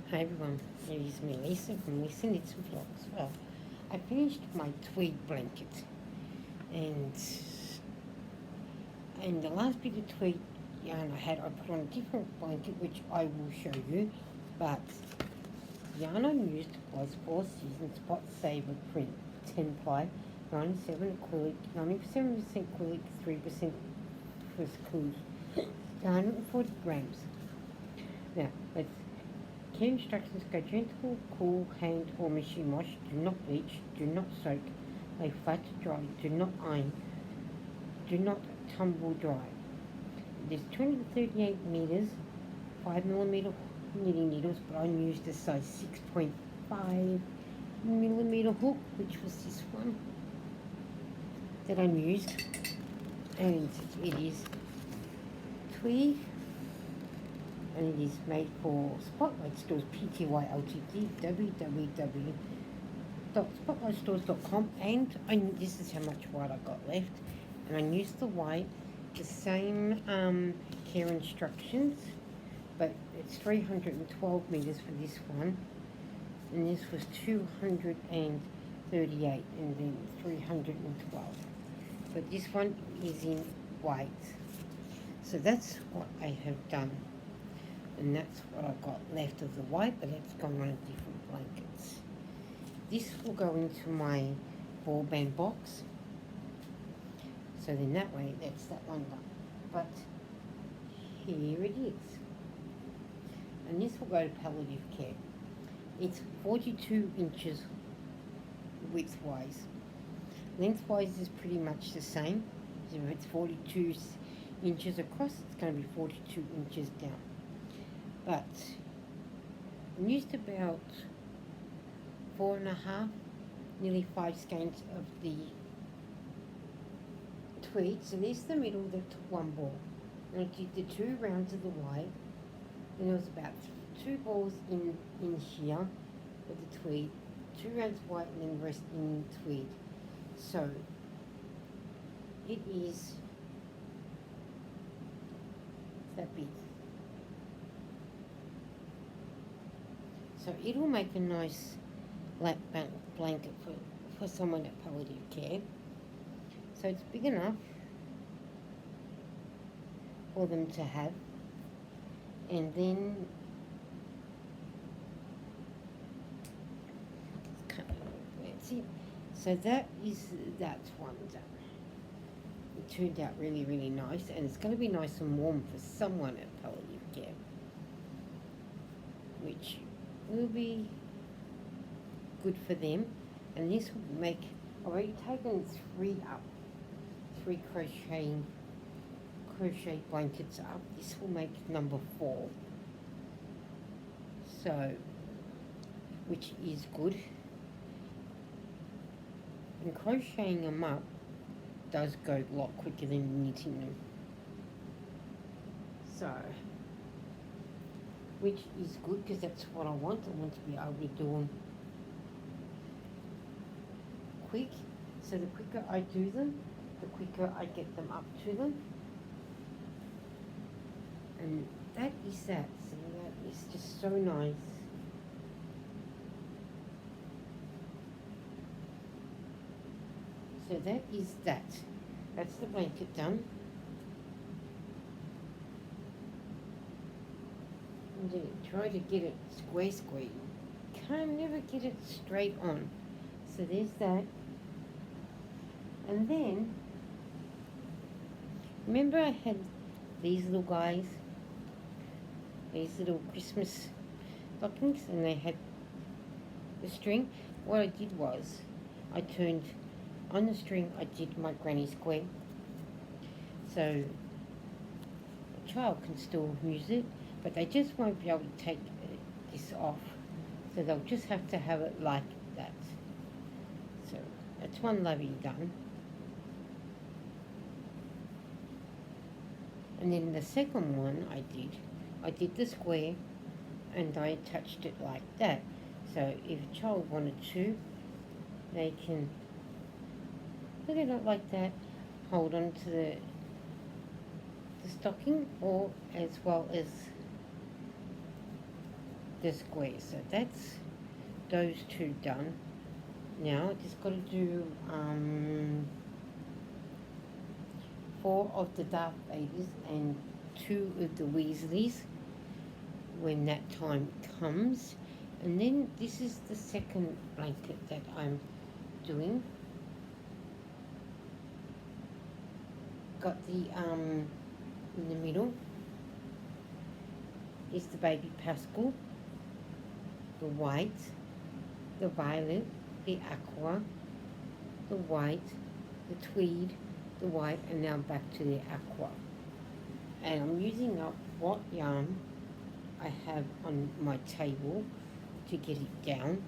Hi everyone, it is me Lisa from Lisa Knits and Vlogs. Well, I finished my tweed blanket and the last bit of tweed yarn I had, I put on a different blanket which I will show you, but the yarn I used was 4 Seasons Spot Saver Print 10 ply, 97 acrylic, 97% acrylic, 3% viscose, 140 grams. Now, let's Care instructions go gentle, cool, hand or machine wash, do not bleach, do not soak, lay flat to dry, do not iron, do not tumble dry. There's 20 to 38 meters, 5mm knitting needles, but I used a size 6.5mm hook, which was this one that I used, and it is tweed. And it is made for Spotlight Stores Pty Ltd, www.spotlightstores.com, and this is how much white I got left, and I used the white, the same care instructions, but it's 312 meters for this one, and this was 238 and then 312, but this one is in white. So that's what I have done. And that's what I've got left of the white, but that's gone on different blankets. This will go into my ball band box. So then that way, that's that one done. But here it is. And this will go to palliative care. It's 42 inches widthwise. Lengthwise is pretty much the same. So if it's 42 inches across, it's going to be 42 inches down. But I used about 4.5, nearly 5 skeins of the tweed. So there's the middle that took one ball. And I did the 2 rounds of the white. And there was about 2 balls in here with the tweed. 2 rounds of white and then the rest in tweed. So it is that big. So it'll make a nice lap blanket for someone at palliative care. So it's big enough for them to have. And then that's it. So that is that one done. It turned out really, really nice, and it's going to be nice and warm for someone at palliative care, which will be good for them. And this will make, I've already taken 3 crochet blankets up. This will make number 4, so which is good. And crocheting them up does go a lot quicker than knitting them, so which is good because that's what I want. I want to be able to do them quick. So the quicker I do them, the quicker I get them up to them. And that is that. So that is just so nice. So that is that. That's the blanket done. And then try to get it square. Can't never get it straight on. So there's that. And then, remember I had these little guys, these little Christmas stockings, and they had the string. What I did was, I turned on the string, I did my granny square. So a child can still use it, but they just won't be able to take this off. So they'll just have to have it like that. So that's one lovey done. And then the second one I did the square and I attached it like that. So if a child wanted to, they can look at it like that, hold on to the stocking, or as well as the square. So that's those two done. Now I just got to do 4 of the Darth Vaders and 2 of the Weasleys when that time comes. And then this is the second blanket that I'm doing. Got the in the middle is the baby Pascal, the white, the violet, the aqua, the white, the tweed, the white, and now back to the aqua. And I'm using up what yarn I have on my table to get it down,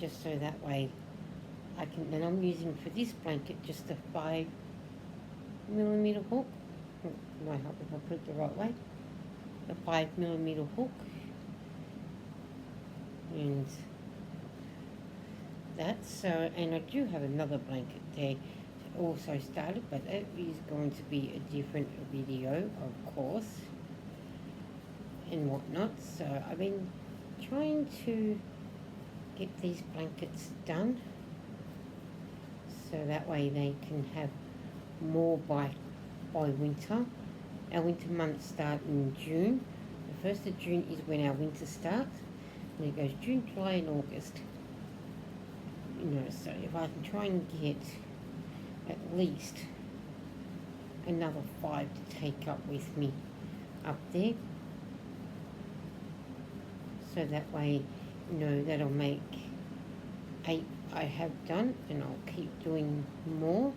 just so that way I can. And I'm using for this blanket just a 5mm hook. Might help if I put it the right way. A 5mm hook, and that's so. And I do have another blanket there also started, but that is going to be a different video, of course, and whatnot. So I've been trying to get these blankets done so that way they can have more by winter. Our winter months start in June. The 1st of June is when our winter starts, and it goes June, July and August. You know, so if I can try and get at least another 5 to take up with me up there, so that way, you know, that'll make 8 I have done, and I'll keep doing more.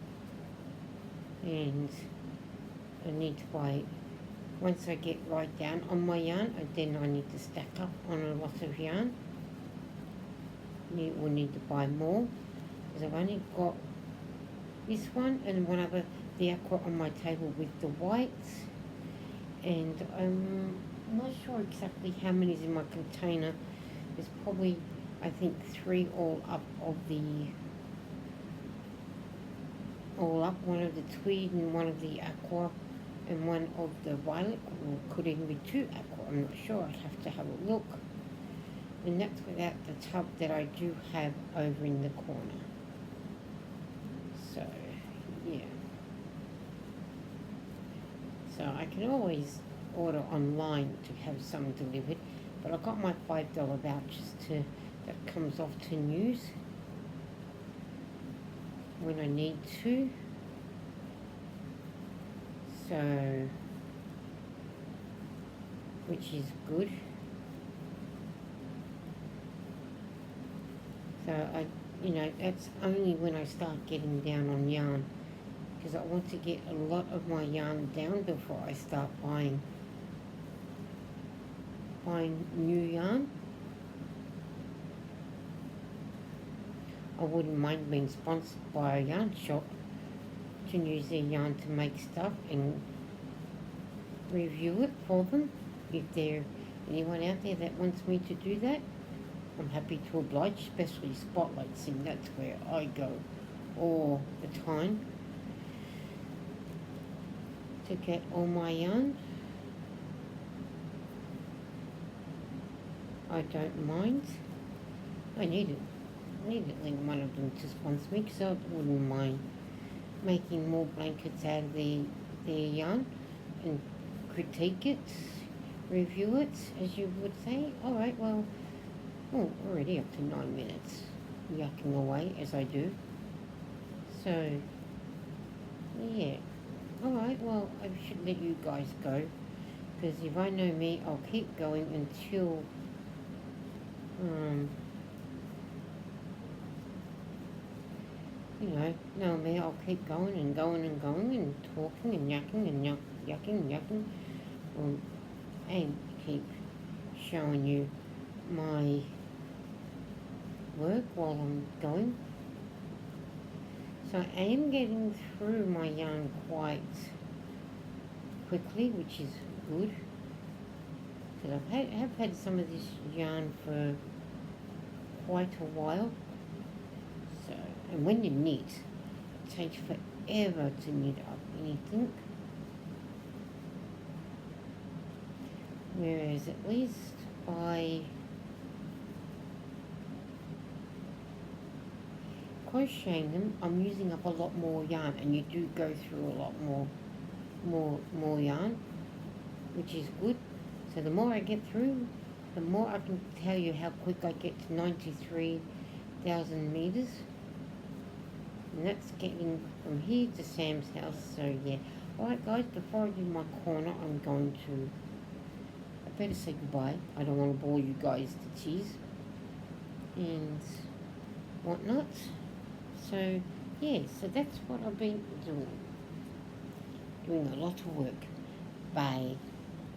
And I need to buy, once I get right down on my yarn, then I need to stack up on a lot of yarn. We'll need to buy more, because I've only got this one and one other, the aqua, on my table with the whites, and I'm not sure exactly how many is in my container. There's probably, I think, 3 all up of the, one of the tweed and one of the aqua and one of the violet, or could even be 2 aqua, I'm not sure, I'd have to have a look. And that's without the tub that I do have over in the corner. So, yeah. So I can always order online to have some delivered, but I got my $5 vouchers that comes off to news when I need to. So, which is good. So that's only when I start getting down on yarn, because I want to get a lot of my yarn down before I start buying new yarn. I wouldn't mind being sponsored by a yarn shop to use their yarn to make stuff and review it for them. If there's anyone out there that wants me to do that, I'm happy to oblige, especially spotlights, and that's where I go all the time to get all my yarn. I don't mind. I need one of them to sponsor me, because I wouldn't mind making more blankets out of their yarn and critique it, review it, as you would say. Alright, well, already up to 9 minutes yucking away as I do. So, yeah. Alright, well, I should let you guys go, because if I know me, I'll keep going until know me, I'll keep going and going and going and talking and yucking and yucking and keep showing you my work while I'm going. So I am getting through my yarn quite quickly, which is good, because I have had some of this yarn for quite a while. So, and when you knit, it takes forever to knit up anything. Whereas at least by crocheting them, I'm using up a lot more yarn, and you do go through a lot more yarn, which is good. So the more I get through, the more I can tell you how quick I get to 93,000 meters. And that's getting from here to Sam's house. So yeah. Alright guys, before I do my corner, I better say goodbye. I don't want to bore you guys to tears and whatnot. So yeah, so that's what I've been doing. Doing a lot of work. Bye.